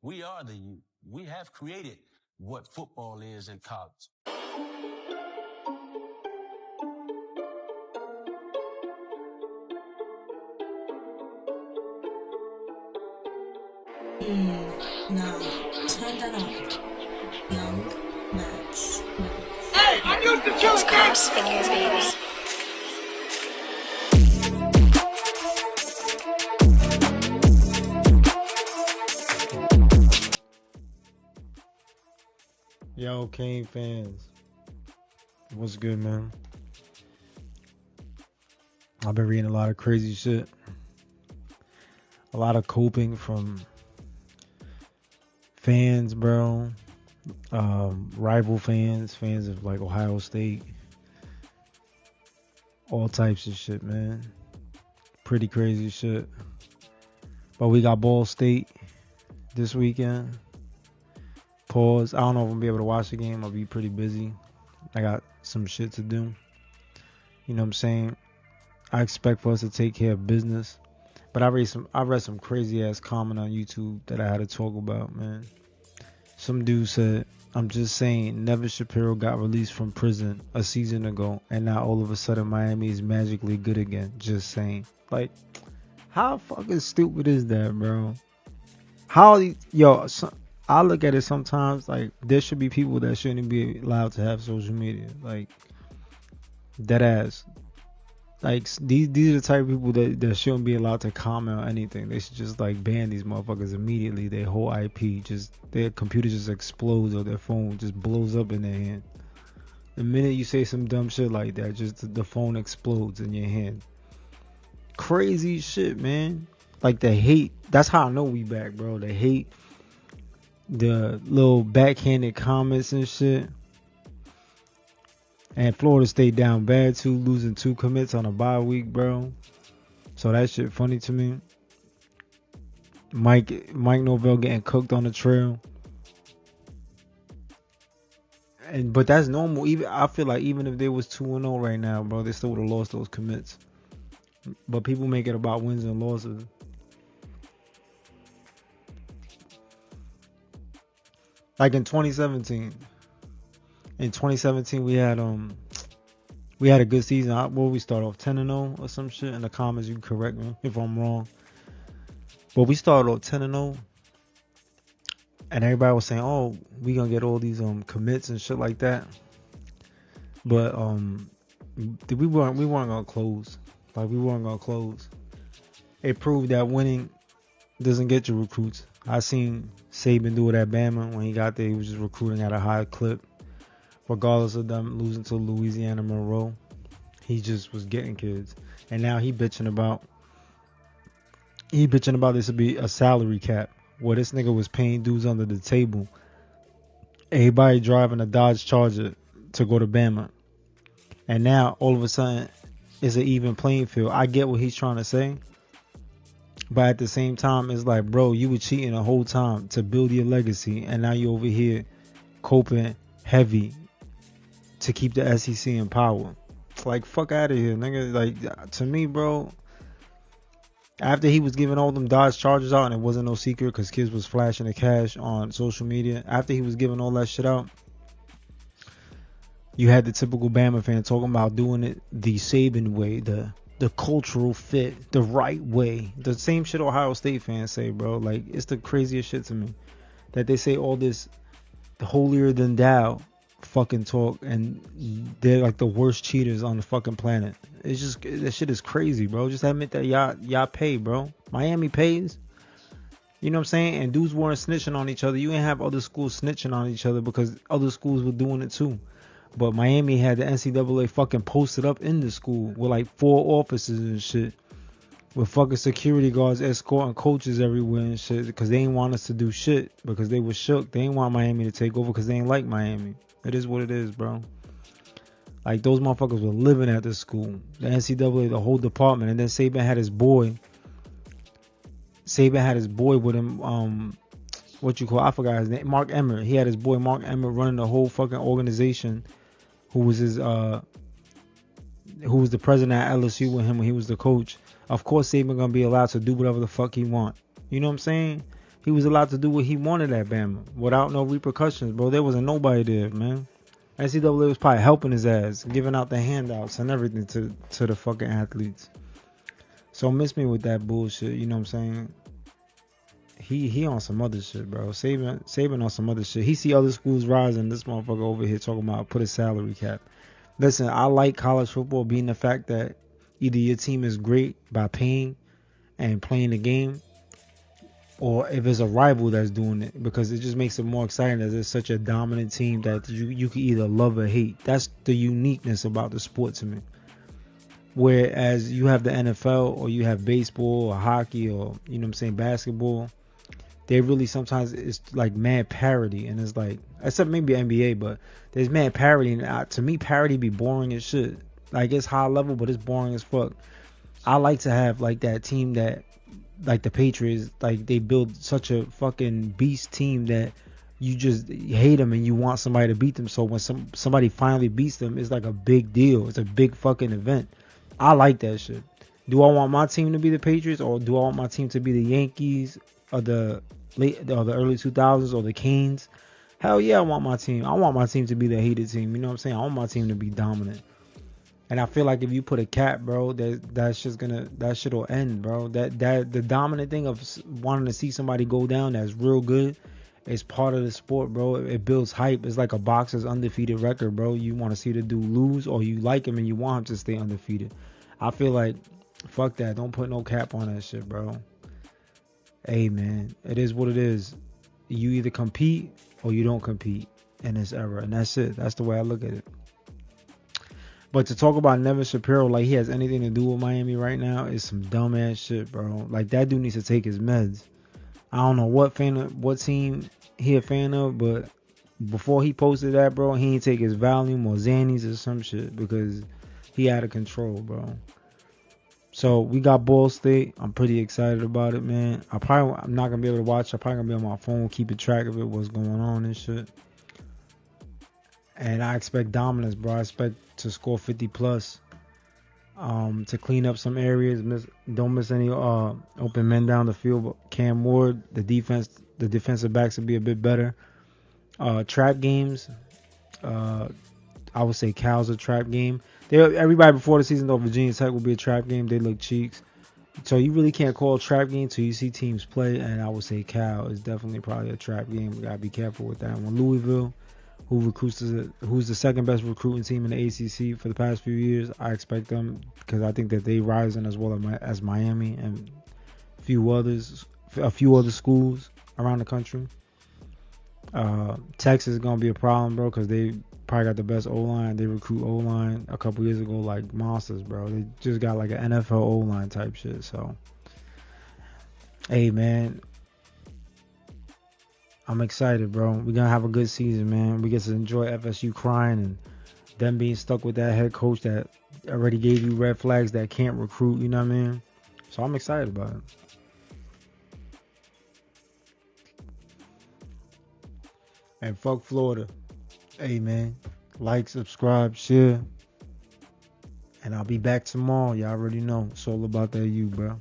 We are the youth. We have created what football is in college. Now, turn that up. Young Max. Hey, I'm used to killing Cross figures, baby. Yo, Kane fans, what's good, man? I've been reading a lot of crazy shit, a lot of coping from fans, bro. Rival fans of like Ohio State, all types of shit, man. Pretty crazy shit. But we got Ball State this weekend. Pause. I don't know if I'm gonna be able to watch the game. I'll be pretty busy. I got some shit to do. You know what I'm saying? I expect for us to take care of business. But I read some crazy ass comment on YouTube that I had to talk about, man. Some dude said, I'm just saying, Nevin Shapiro got released from prison a season ago, and now all of a sudden Miami is magically good again. Just saying. Like, how fucking stupid is that, bro? I look at it sometimes like there should be people that shouldn't be allowed to have social media. Like, dead ass. Like, these are the type of people that shouldn't be allowed to comment on anything. They should just like ban these motherfuckers immediately. Their whole IP, their computer just explodes, or their phone just blows up in their hand. The minute you say some dumb shit like that, just the phone explodes in your hand. Crazy shit, man. Like the hate. That's how I know we back, bro. The hate, the little backhanded comments and shit. And Florida State down bad too, losing 2 commits on a bye week, bro. So that shit funny to me. Mike Norvell getting cooked on the trail. But that's normal. I feel like even if they was 2-0 right now, bro, they still would have lost those commits. But people make it about wins and losses. Like in 2017. In 2017, we had a good season. What we start off 10-0 or some shit. In the comments, you can correct me if I'm wrong. But we started off 10-0, and everybody was saying, "Oh, we gonna get all these commits and shit like that." But we weren't gonna close. Like, we weren't gonna close. It proved that winning doesn't get you recruits. I seen Saban do it at Bama. When he got there, he was just recruiting at a high clip. Regardless of them losing to Louisiana Monroe, he just was getting kids. And now he bitching about this to be a salary cap. Where this nigga was paying dudes under the table. Everybody driving a Dodge Charger to go to Bama. And now all of a sudden it's an even playing field. I get what he's trying to say. But at the same time, it's like, bro, you were cheating the whole time to build your legacy. And now you over here coping heavy to keep the SEC in power. Like, fuck out of here, nigga. Like, to me, bro, after he was giving all them Dodge Chargers out, and it wasn't no secret because kids was flashing the cash on social media, after he was giving all that shit out, you had the typical Bama fan talking about doing it the Saban way, the cultural fit, the right way. The same shit Ohio State fans say, bro. Like, it's the craziest shit to me that they say all this holier than thou fucking talk, and they're like the worst cheaters on the fucking planet. It's just, that shit is crazy, bro. Just admit that y'all pay, bro. Miami pays. You know what I'm saying? And dudes weren't snitching on each other. You ain't have other schools snitching on each other because other schools were doing it too. But Miami had the NCAA fucking posted up in the school with like 4 officers and shit, with fucking security guards escorting coaches everywhere and shit, because they ain't want us to do shit, because they was shook. They ain't want Miami to take over because they ain't like Miami. It is what it is, bro. Like, those motherfuckers were living at the school. The NCAA, the whole department. And then Saban had his boy with him, I forgot his name, Mark Emmert. He had his boy Mark Emmert running the whole fucking organization, who was the president at LSU with him when he was the coach. Of course Saban gonna be allowed to do whatever the fuck he want. You know what I'm saying? he was allowed to do what he wanted at Bama without no repercussions, bro. There wasn't nobody there, man. NCAA was probably helping his ass, giving out the handouts and everything to the fucking athletes. So miss me with that bullshit, you know what I'm saying? He on some other shit, bro. Saban on some other shit. He see other schools rising. This motherfucker over here talking about put a salary cap. Listen, I like college football being the fact that either your team is great by paying and playing the game, or if it's a rival that's doing it, because it just makes it more exciting that it's such a dominant team that you can either love or hate. That's the uniqueness about the sport to me. Whereas you have the NFL or you have baseball or hockey or, you know what I'm saying, basketball, they really sometimes it's like mad parody, and it's like, except maybe NBA, but there's mad parody, and to me parody be boring as shit. Like, it's high level, but it's boring as fuck. I like to have like that team that, like the Patriots, like they build such a fucking beast team that you just hate them and you want somebody to beat them. So when somebody finally beats them, it's like a big deal. It's a big fucking event. I like that shit. Do I want my team to be the Patriots, or do I want my team to be the Yankees or the early 2000s or the Canes? Hell yeah, I want my team. I want my team to be the hated team. You know what I'm saying? I want my team to be dominant. And I feel like if you put a cap, bro, that shit will end, bro. That the dominant thing of wanting to see somebody go down that's real good is part of the sport, bro. It builds hype. It's like a boxer's undefeated record, bro. You want to see the dude lose, or you like him and you want him to stay undefeated. I feel like, fuck that. Don't put no cap on that shit, bro. Hey, man, it is what it is. You either compete or you don't compete in this era, and that's it. That's the way I look at it. But to talk about Nevin Shapiro like he has anything to do with Miami right now is some dumbass shit, bro. Like, that dude needs to take his meds. I don't know what team he a fan of, but before he posted that, bro, he ain't take his Valium or Xannies or some shit, because he out of control, bro. So we got Ball State. I'm pretty excited about it, man. I'm not gonna be able to watch. I'm probably gonna be on my phone, keeping track of it, what's going on and shit. And I expect dominance, bro. I expect to score 50 plus. To clean up some areas. Don't miss any open men down the field. Cam Ward, the defensive backs will be a bit better. Trap games. I would say Cal's a trap game. Everybody before the season, though, Virginia Tech will be a trap game. They look cheeks. So you really can't call a trap game till you see teams play. And I would say Cal is definitely probably a trap game. We got to be careful with that one. Louisville, who's the second best recruiting team in the ACC for the past few years, I expect them, because I think that they rising as well as Miami and a few other schools around the country. Texas is going to be a problem, bro, because they probably got the best O-line. They recruit O-line a couple years ago like monsters, bro. They just got like an NFL O-line type shit. So, hey, man, I'm excited, bro. We're going to have a good season, man. We get to enjoy FSU crying and them being stuck with that head coach that already gave you red flags that can't recruit, you know what I mean? So I'm excited about it. And fuck Florida. Hey, man, like, subscribe, share. And I'll be back tomorrow. Y'all already know. It's all about that you, bro.